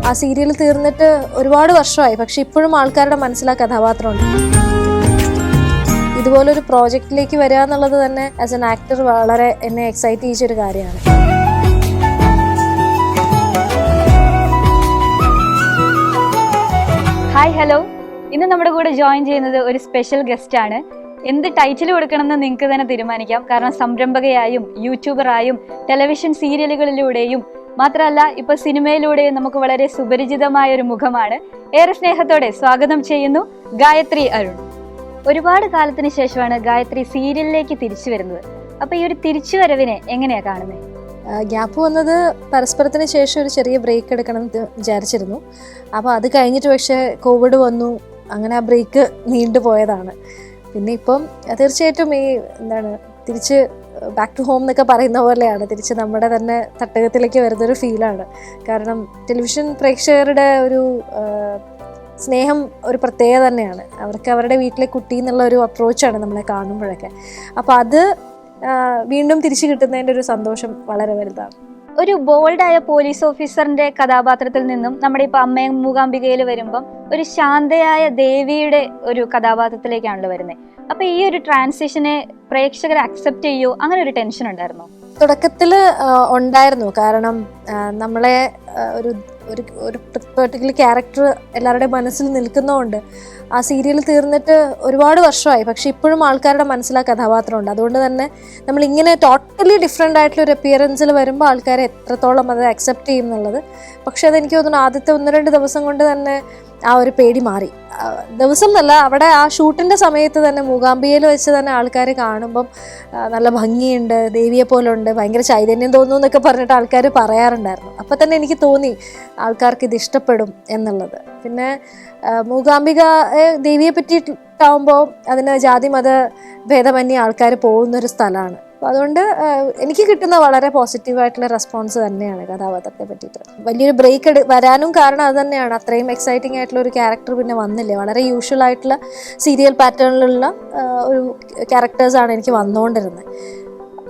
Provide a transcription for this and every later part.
ആ സീരിയൽ തീർന്നിട്ട് ഒരുപാട് വർഷമായി, പക്ഷെ ഇപ്പോഴും ആൾക്കാരുടെ മനസ്സിൽ ആ കഥാപാത്രമുണ്ട്. ഇതുപോലൊരു പ്രോജക്റ്റിലേക്ക് വരിക എന്നുള്ളത് തന്നെ ആസ് എൻ ആക്ടർ വളരെ എന്നെ എക്സൈറ്റ് ചെയ്യിച്ചൊരു കാര്യമാണ്. ഹായ് ഹലോ, ഇന്ന് നമ്മുടെ കൂടെ ജോയിൻ ചെയ്യുന്നത് ഒരു സ്പെഷ്യൽ ഗസ്റ്റ് ആണ്. എന്ത് ടൈറ്റിൽ കൊടുക്കണമെന്ന് നിങ്ങൾക്ക് തന്നെ തീരുമാനിക്കാം. കാരണം സംരംഭകയായും യൂട്യൂബറായും ടെലിവിഷൻ സീരിയലുകളിലൂടെയും മാത്രമല്ല ഇപ്പൊ സിനിമയിലൂടെയും നമുക്ക് വളരെ സുപരിചിതമായ ഒരു മുഖമാണ്. ഏറെ സ്നേഹത്തോടെ സ്വാഗതം ചെയ്യുന്നു ഗായത്രി അരുൺ. ഒരുപാട് കാലത്തിന് ശേഷമാണ് ഗായത്രി സീരിയലിലേക്ക് തിരിച്ചു വരുന്നത്. അപ്പൊ ഈ ഒരു തിരിച്ചുവരവിനെ എങ്ങനെയാ കാണുന്നത്? ഗ്യാപ്പ് വന്നത് പരസ്പരത്തിന് ശേഷം ഒരു ചെറിയ ബ്രേക്ക് എടുക്കണം എന്ന് വിചാരിച്ചിരുന്നു. അപ്പോൾ അത് കഴിഞ്ഞിട്ട് പക്ഷേ കോവിഡ് വന്നു, അങ്ങനെ ആ ബ്രേക്ക് നീണ്ടുപോയതാണ്. പിന്നെ ഇപ്പം തീർച്ചയായിട്ടും ഈ തിരിച്ച് ബാക്ക് ടു ഹോം എന്നൊക്കെ പറയുന്ന പോലെയാണ്, തിരിച്ച് നമ്മുടെ തന്നെ തട്ടകത്തിലേക്ക് വരുന്നൊരു ഫീലാണ്. കാരണം ടെലിവിഷൻ പ്രേക്ഷകരുടെ ഒരു സ്നേഹം ഒരു പ്രത്യേകത തന്നെയാണ്. അവർക്ക് അവരുടെ വീട്ടിലെ കുട്ടി എന്നുള്ള ഒരു അപ്രോച്ചാണ് നമ്മളെ കാണുമ്പോഴൊക്കെ. അപ്പോൾ അത് വീണ്ടും തിരിച്ചു കിട്ടുന്നതിൻ്റെ ഒരു സന്തോഷം വളരെ വലുതാണ്. ഒരു ബോൾഡായ പോലീസ് ഓഫീസറിന്റെ കഥാപാത്രത്തിൽ നിന്നും നമ്മുടെ ഇപ്പൊ അമ്മയും മൂകാംബികയിൽ വരുമ്പം ഒരു ശാന്തയായ ദേവിയുടെ ഒരു കഥാപാത്രത്തിലേക്കാണല്ലോ വരുന്നത്. അപ്പൊ ഈ ഒരു ട്രാൻസിഷനെ പ്രേക്ഷകർ അക്സെപ്റ്റ് ചെയ്യോ, അങ്ങനെ ഒരു ടെൻഷൻ ഉണ്ടായിരുന്നോ? തുടക്കത്തിൽ ഉണ്ടായിരുന്നു. കാരണം നമ്മളെ ഒരു ഒരു പെർട്ടിക്കുലർ ക്യാരക്ടർ എല്ലാവരുടെയും മനസ്സിൽ നിൽക്കുന്നതുകൊണ്ട് ആ സീരിയൽ തീർന്നിട്ട് ഒരുപാട് വർഷമായി, പക്ഷെ ഇപ്പോഴും ആൾക്കാരുടെ മനസ്സിൽ ആ കഥാപാത്രമുണ്ട്. അതുകൊണ്ട് തന്നെ നമ്മളിങ്ങനെ ടോട്ടലി ഡിഫറെൻ്റ് ആയിട്ടുള്ള ഒരു അപ്പിയറൻസിൽ വരുമ്പോൾ ആൾക്കാരെ എത്രത്തോളം അത് അക്സെപ്റ്റ് ചെയ്യും എന്നുള്ളത്. പക്ഷെ അതെനിക്ക് തോന്നുന്നു ആദ്യത്തെ 1-2 ദിവസം കൊണ്ട് തന്നെ ആ ഒരു പേടി മാറി. ദിവസം എന്നല്ല, അവിടെ ആ ഷൂട്ടിൻ്റെ സമയത്ത് തന്നെ മൂകാംബികയിൽ വെച്ച് തന്നെ ആൾക്കാർ കാണുമ്പം നല്ല ഭംഗിയുണ്ട്, ദേവിയെ പോലെ ഉണ്ട്, ഭയങ്കര ചൈതന്യം തോന്നുന്നു എന്നൊക്കെ പറഞ്ഞിട്ട് ആൾക്കാർ പറയാറുണ്ടായിരുന്നു. അപ്പം തന്നെ എനിക്ക് തോന്നി ആൾക്കാർക്ക് ഇത് ഇഷ്ടപ്പെടും എന്നുള്ളത്. പിന്നെ മൂകാംബിക ദേവിയെ പറ്റിയിട്ടാവുമ്പോൾ അതിന് ജാതി മത ഭേദമന്യേ ആൾക്കാർ പോകുന്നൊരു സ്ഥലമാണ്. അപ്പോൾ അതുകൊണ്ട് എനിക്ക് കിട്ടുന്ന വളരെ പോസിറ്റീവായിട്ടുള്ള റെസ്പോൺസ് തന്നെയാണ് കഥാപാത്രത്തെ പറ്റിയിട്ട്. വലിയൊരു ബ്രേക്ക് വരാനും കാരണം അത് തന്നെയാണ്. അത്രയും എക്സൈറ്റിംഗ് ആയിട്ടുള്ള ഒരു ക്യാരക്ടർ പിന്നെ വന്നില്ലേ. വളരെ യൂഷ്വൽ ആയിട്ടുള്ള സീരിയൽ പാറ്റേണിലുള്ള ഒരു ക്യാരക്ടേഴ്സാണ് എനിക്ക് വന്നുകൊണ്ടിരുന്നത്.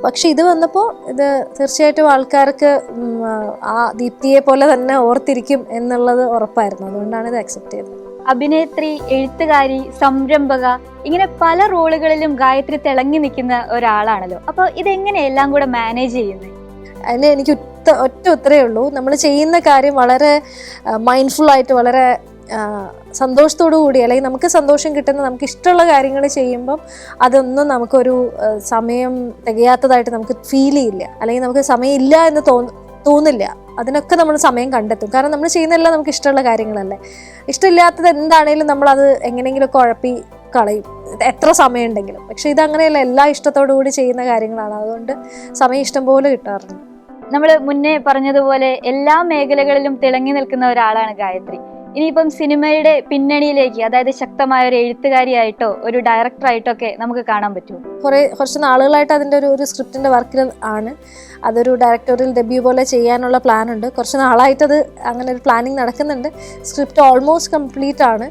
പക്ഷെ ഇത് വന്നപ്പോൾ ഇത് തീർച്ചയായിട്ടും ആൾക്കാർക്ക് ആ ദീപ്തിയെ പോലെ തന്നെ ഓർത്തിരിക്കും എന്നുള്ളത് ഉറപ്പായിരുന്നു. അതുകൊണ്ടാണ് ഇത് അക്സെപ്റ്റ് ചെയ്തത്. അഭിനേത്രി, എഴുത്തുകാരി, സംരംഭക, ഇങ്ങനെ പല റോളുകളിലും ഗായത്രി തിളങ്ങി നിൽക്കുന്ന ഒരാളാണല്ലോ. അപ്പോൾ ഇതെങ്ങനെ എല്ലാം കൂടെ മാനേജ് ചെയ്യുന്നത്? അതിന് എനിക്ക് ഒറ്റ ഉത്തരേ ഉള്ളൂ. നമ്മൾ ചെയ്യുന്ന കാര്യം വളരെ മൈൻഡ്ഫുൾ ആയിട്ട്, വളരെ സന്തോഷത്തോടു കൂടി, അല്ലെങ്കിൽ നമുക്ക് സന്തോഷം കിട്ടുന്ന നമുക്ക് ഇഷ്ടമുള്ള കാര്യങ്ങൾ ചെയ്യുമ്പം അതൊന്നും നമുക്കൊരു സമയം തികയാത്തതായിട്ട് നമുക്ക് ഫീൽ ചെയ്യില്ല, അല്ലെങ്കിൽ നമുക്ക് സമയമില്ല എന്ന് തോന്നില്ല. അതിനൊക്കെ നമ്മൾ സമയം കണ്ടെത്തും. കാരണം നമ്മൾ ചെയ്യുന്നതെല്ലാം നമുക്ക് ഇഷ്ടമുള്ള കാര്യങ്ങളല്ലേ. ഇഷ്ടമില്ലാത്തത് എന്താണേലും നമ്മളത് എങ്ങനെയെങ്കിലുമൊക്കെ ഉഴപ്പി കളയും, എത്ര സമയം ഉണ്ടെങ്കിലും. പക്ഷെ ഇതങ്ങനെയല്ല, എല്ലാ ഇഷ്ടത്തോടു കൂടി ചെയ്യുന്ന കാര്യങ്ങളാണ്. അതുകൊണ്ട് സമയം ഇഷ്ടം പോലെ കിട്ടാറുണ്ട്. നമ്മൾ മുന്നേ പറഞ്ഞതുപോലെ എല്ലാ മേഖലകളിലും തിളങ്ങി നിൽക്കുന്ന ഒരാളാണ് ഗായത്രി. ഇനിയിപ്പം സിനിമയുടെ പിന്നണിയിലേക്ക്, അതായത് ശക്തമായ ഒരു എഴുത്തുകാരിയായിട്ടോ ഒരു ഡയറക്ടറായിട്ടോ ഒക്കെ നമുക്ക് കാണാൻ പറ്റുമോ? കുറച്ച് നാളുകളായിട്ട് അതിൻ്റെ ഒരു സ്ക്രിപ്റ്റിൻ്റെ വർക്കിൽ ആണ്. അതൊരു ഡയറക്ടോറിയൽ ഡെബ്യൂ പോലെ ചെയ്യാനുള്ള പ്ലാൻ ഉണ്ട്. കുറച്ച് നാളായിട്ടത് അങ്ങനെ ഒരു പ്ലാനിങ് നടക്കുന്നുണ്ട്. സ്ക്രിപ്റ്റ് ഓൾമോസ്റ്റ് കംപ്ലീറ്റ് ആണ്.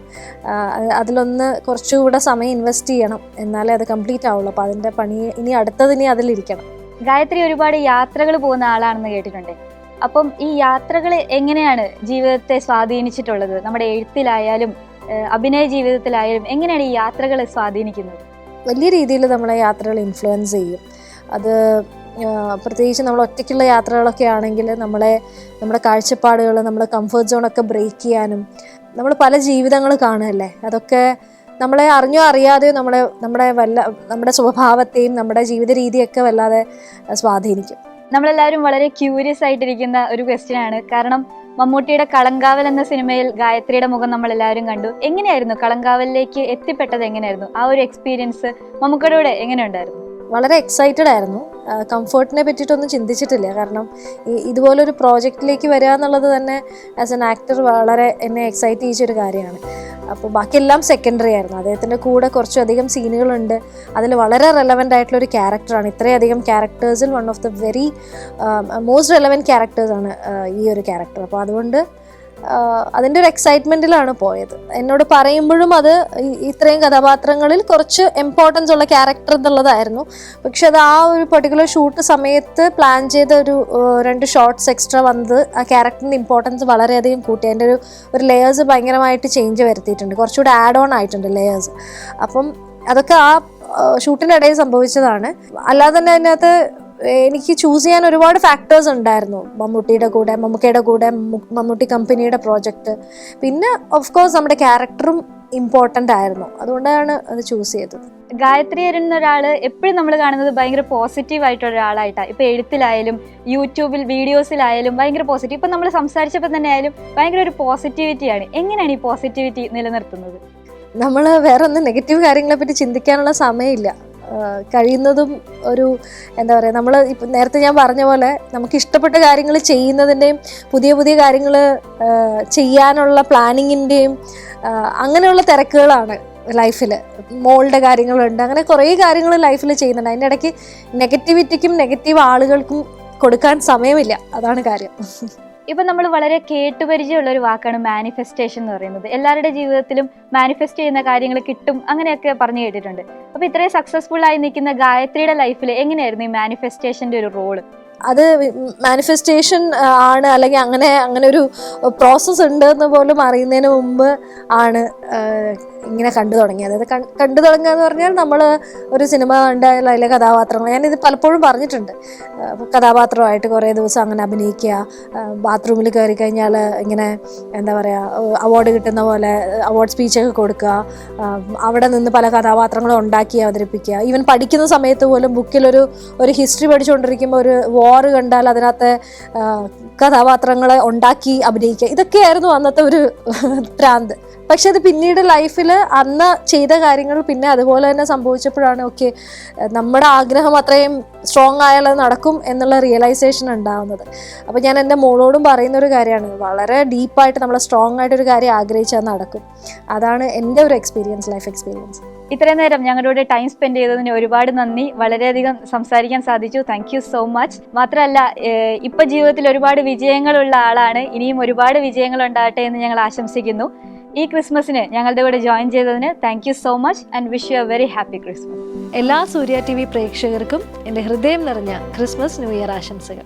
അതിലൊന്ന് കുറച്ചുകൂടെ സമയം ഇൻവെസ്റ്റ് ചെയ്യണം, എന്നാലേ അത് കംപ്ലീറ്റ് ആവുള്ളൂ. അപ്പോൾ അതിൻ്റെ പണി ഇനി അതിലിരിക്കണം. ഗായത്രി ഒരുപാട് യാത്രകൾ പോകുന്ന ആളാണെന്ന് കേട്ടിട്ടുണ്ട്. അപ്പം ഈ യാത്രകൾ എങ്ങനെയാണ് ജീവിതത്തെ സ്വാധീനിച്ചിട്ടുള്ളത്? നമ്മുടെ എഴുത്തിലായാലും അഭിനയ ജീവിതത്തിലായാലും എങ്ങനെയാണ് ഈ യാത്രകൾ സ്വാധീനിക്കുന്നത്? വലിയ രീതിയിൽ നമ്മളെ യാത്രകൾ ഇൻഫ്ലുവൻസ് ചെയ്യും. അത് പ്രത്യേകിച്ച് നമ്മൾ ഒറ്റയ്ക്കുള്ള യാത്രകളൊക്കെ ആണെങ്കിൽ നമ്മുടെ കാഴ്ചപ്പാടുകൾ, നമ്മുടെ കംഫർട്ട് സോണൊക്കെ ബ്രേക്ക് ചെയ്യാനും, നമ്മൾ പല ജീവിതങ്ങൾ കാണുമല്ലേ, അതൊക്കെ നമ്മളെ അറിഞ്ഞോ അറിയാതെയോ നമ്മുടെ സ്വഭാവത്തെയും നമ്മുടെ ജീവിത രീതിയൊക്കെ വല്ലാതെ സ്വാധീനിക്കും. നമ്മളെല്ലാവരും വളരെ ക്യൂരിയസ് ആയിട്ടിരിക്കുന്ന ഒരു ക്വസ്റ്റ്യൻ ആണ്. കാരണം മമ്മൂട്ടിയുടെ കളങ്കാവൽ എന്ന സിനിമയിൽ ഗായത്രിയുടെ മുഖം നമ്മളെല്ലാവരും കണ്ടു. എങ്ങനെയായിരുന്നു കളങ്കാവലിലേക്ക് എത്തിപ്പെട്ടത്? എങ്ങനെയായിരുന്നു ആ ഒരു എക്സ്പീരിയൻസ്? മമ്മൂക്കയുടെ എങ്ങനെ ഉണ്ടായിരുന്നു? വളരെ എക്സൈറ്റഡ് ആയിരുന്നു. കംഫർട്ടിനെ പറ്റിയിട്ടൊന്നും ചിന്തിച്ചിട്ടില്ല. കാരണം ഇതുപോലൊരു പ്രോജക്റ്റിലേക്ക് വരിക എന്നുള്ളത് തന്നെ ആസ് എൻ ആക്ടർ വളരെ എന്നെ എക്സൈറ്റ് ചെയ്യിച്ചൊരു കാര്യമാണ്. അപ്പോൾ ബാക്കിയെല്ലാം സെക്കൻഡറി ആയിരുന്നു. അദ്ദേഹത്തിൻ്റെ കൂടെ കുറച്ചധികം സീനുകളുണ്ട്. അതിൽ വളരെ റെലവൻ്റ് ആയിട്ടുള്ളൊരു ക്യാരക്ടറാണ്. ഇത്രയധികം ക്യാരക്ടേഴ്സിൽ one of the very most relevant ക്യാരക്ടേഴ്സാണ് ഈ ഒരു ക്യാരക്ടർ. അപ്പോൾ അതുകൊണ്ട് അതിൻ്റെ ഒരു എക്സൈറ്റ്മെൻറ്റിലാണ് പോയത്. എന്നോട് പറയുമ്പോഴും അത് ഇത്രയും കഥാപാത്രങ്ങളിൽ കുറച്ച് ഇമ്പോർട്ടൻസ് ഉള്ള ക്യാരക്ടർ എന്നുള്ളതായിരുന്നു. പക്ഷെ അത് ആ ഒരു പെർട്ടിക്കുലർ ഷൂട്ട് സമയത്ത് പ്ലാൻ ചെയ്ത ഒരു 2 ഷോർട്സ് എക്സ്ട്രാ വന്നത് ആ ക്യാരക്ടറിൻ്റെ ഇമ്പോർട്ടൻസ് വളരെയധികം കൂട്ടി. അതിൻ്റെ ഒരു ലെയേഴ്സ് ഭയങ്കരമായിട്ട് ചേഞ്ച് വരുത്തിയിട്ടുണ്ട്, കുറച്ചുകൂടി ആഡ് ഓൺ ആയിട്ടുണ്ട് ലെയേഴ്സ്. അപ്പം അതൊക്കെ ആ ഷൂട്ടിൻ്റെ ഇടയിൽ സംഭവിച്ചതാണ്. അല്ലാതെ തന്നെ അതിനകത്ത് എനിക്ക് ചൂസ് ചെയ്യാൻ ഒരുപാട് ഫാക്ടേഴ്സ് ഉണ്ടായിരുന്നു. മമ്മൂട്ടിയുടെ കൂടെ, മമ്മൂക്കയുടെ കൂടെ, മമ്മൂട്ടി കമ്പനിയുടെ പ്രോജക്റ്റ്, പിന്നെ ഓഫ് കോഴ്സ് നമ്മുടെ ക്യാരക്ടറും ഇമ്പോർട്ടൻ്റ് ആയിരുന്നു. അതുകൊണ്ടാണ് അത് ചൂസ് ചെയ്തത്. ഗായത്രി എന്ന ഒരാള് എപ്പോഴും നമ്മൾ കാണുന്നത് ഭയങ്കര പോസിറ്റീവ് ആയിട്ടുള്ള ഒരാളായിട്ടാണ്. ഇപ്പൊ എഴുത്തിലായാലും യൂട്യൂബിൽ വീഡിയോസിലായാലും ഭയങ്കര പോസിറ്റീവ്. ഇപ്പൊ നമ്മൾ സംസാരിച്ചപ്പോൾ തന്നെ ആയാലും ഭയങ്കര ഒരു പോസിറ്റിവിറ്റിയാണ്. എങ്ങനെയാണ് ഈ പോസിറ്റിവിറ്റി നിലനിർത്തുന്നത്? നമ്മൾ വേറെ ഒന്നും നെഗറ്റീവ് കാര്യങ്ങളെ പറ്റി ചിന്തിക്കാനുള്ള സമയമില്ല. കഴിയുന്നതും ഒരു എന്താ പറയുക, നമ്മൾ ഇപ്പം നേരത്തെ ഞാൻ പറഞ്ഞ പോലെ നമുക്ക് ഇഷ്ടപ്പെട്ട കാര്യങ്ങൾ ചെയ്യുന്നതിൻ്റെയും പുതിയ പുതിയ കാര്യങ്ങൾ ചെയ്യാനുള്ള പ്ലാനിങ്ങിൻ്റെയും അങ്ങനെയുള്ള തിരക്കുകളാണ് ലൈഫിൽ. മോളുടെ കാര്യങ്ങളുണ്ട്, അങ്ങനെ കുറേ കാര്യങ്ങൾ ലൈഫിൽ ചെയ്യുന്നുണ്ട്. അതിൻ്റെ ഇടയ്ക്ക് നെഗറ്റിവിറ്റിക്കും നെഗറ്റീവ് ആളുകൾക്കും കൊടുക്കാൻ സമയമില്ല, അതാണ് കാര്യം. ഇപ്പം നമ്മൾ വളരെ കേട്ടുപരിചയമുള്ള ഒരു വാക്കാണ് മാനിഫെസ്റ്റേഷൻ എന്ന് പറയുന്നത്. എല്ലാവരുടെ ജീവിതത്തിലും മാനിഫെസ്റ്റ് ചെയ്യുന്ന കാര്യങ്ങൾ കിട്ടും അങ്ങനെയൊക്കെ പറഞ്ഞു കേട്ടിട്ടുണ്ട്. അപ്പോൾ ഇത്രയും സക്സസ്ഫുൾ ആയി നിൽക്കുന്ന ഗായത്രിയുടെ ലൈഫിൽ എങ്ങനെയായിരുന്നു ഈ മാനിഫെസ്റ്റേഷൻ്റെ ഒരു റോള്? അത് മാനിഫെസ്റ്റേഷൻ ആണ് അല്ലെങ്കിൽ അങ്ങനെ ഒരു പ്രോസസ്സ് ഉണ്ട് എന്ന് പോലും അറിയുന്നതിന് മുമ്പ് ആണ് ഇങ്ങനെ കണ്ടു തുടങ്ങിയത്. അതായത് കണ്ടു തുടങ്ങുക എന്ന് പറഞ്ഞാൽ നമ്മൾ ഒരു സിനിമ കണ്ടാൽ അതിലെ കഥാപാത്രങ്ങൾ, ഞാനിത് പലപ്പോഴും പറഞ്ഞിട്ടുണ്ട്, കഥാപാത്രമായിട്ട് കുറേ ദിവസം അങ്ങനെ അഭിനയിക്കുക, ബാത്റൂമിൽ കയറി കഴിഞ്ഞാൽ ഇങ്ങനെ എന്താ പറയുക, അവാർഡ് കിട്ടുന്ന പോലെ അവാർഡ് സ്പീച്ചൊക്കെ കൊടുക്കുക, അവിടെ നിന്ന് പല കഥാപാത്രങ്ങളും ഉണ്ടാക്കി അവതരിപ്പിക്കുക. ഈവൻ പഠിക്കുന്ന സമയത്ത് പോലും ബുക്കിലൊരു ഹിസ്റ്ററി പഠിച്ചുകൊണ്ടിരിക്കുമ്പോൾ ഒരു വാർ കണ്ടാൽ അതിനകത്തെ കഥാപാത്രങ്ങളെ ഉണ്ടാക്കി അഭിനയിക്കുക. ഇതൊക്കെയായിരുന്നു അന്നത്തെ ഒരു ഭ്രാന്ത്. പക്ഷെ അത് പിന്നീട് ലൈഫിൽ അന്ന് ചെയ്ത കാര്യങ്ങൾ പിന്നെ അതുപോലെ തന്നെ സംഭവിച്ചപ്പോഴാണ് ഓക്കെ, നമ്മുടെ ആഗ്രഹം അത്രയും സ്ട്രോങ് ആയാൽ നടക്കും എന്നുള്ള റിയലൈസേഷൻ ഉണ്ടാകുന്നത്. അപ്പോൾ ഞാൻ എൻ്റെ മോളോടും പറയുന്നൊരു കാര്യമാണ്, വളരെ ഡീപ്പായിട്ട് നമ്മൾ സ്ട്രോങ് ആയിട്ടൊരു കാര്യം ആഗ്രഹിച്ചാൽ നടക്കും. അതാണ് എൻ്റെ ഒരു എക്സ്പീരിയൻസ്, ലൈഫ് എക്സ്പീരിയൻസ്. ഇത്രയും നേരം ഞങ്ങളുടെ ടൈം സ്പെൻഡ് ചെയ്തതിന് ഒരുപാട് നന്ദി. വളരെയധികം സംസാരിക്കാൻ സാധിച്ചു. Thank you so much. മാത്രമല്ല, ഇപ്പം ജീവിതത്തിൽ ഒരുപാട് വിജയങ്ങളുള്ള ആളാണ്. ഇനിയും ഒരുപാട് വിജയങ്ങൾ ഉണ്ടാകട്ടെ എന്ന് ഞങ്ങൾ ആശംസിക്കുന്നു. ഈ ക്രിസ്മസിന് ഞങ്ങളുടെ കൂടെ ജോയിൻ ചെയ്തതിന് thank you so much and wish you A very happy Christmas. എല്ലാ സൂര്യ TV പ്രേക്ഷകർക്കും എൻ്റെ ഹൃദയം നിറഞ്ഞ ക്രിസ്മസ് ന്യൂ ഇയർ ആശംസകൾ.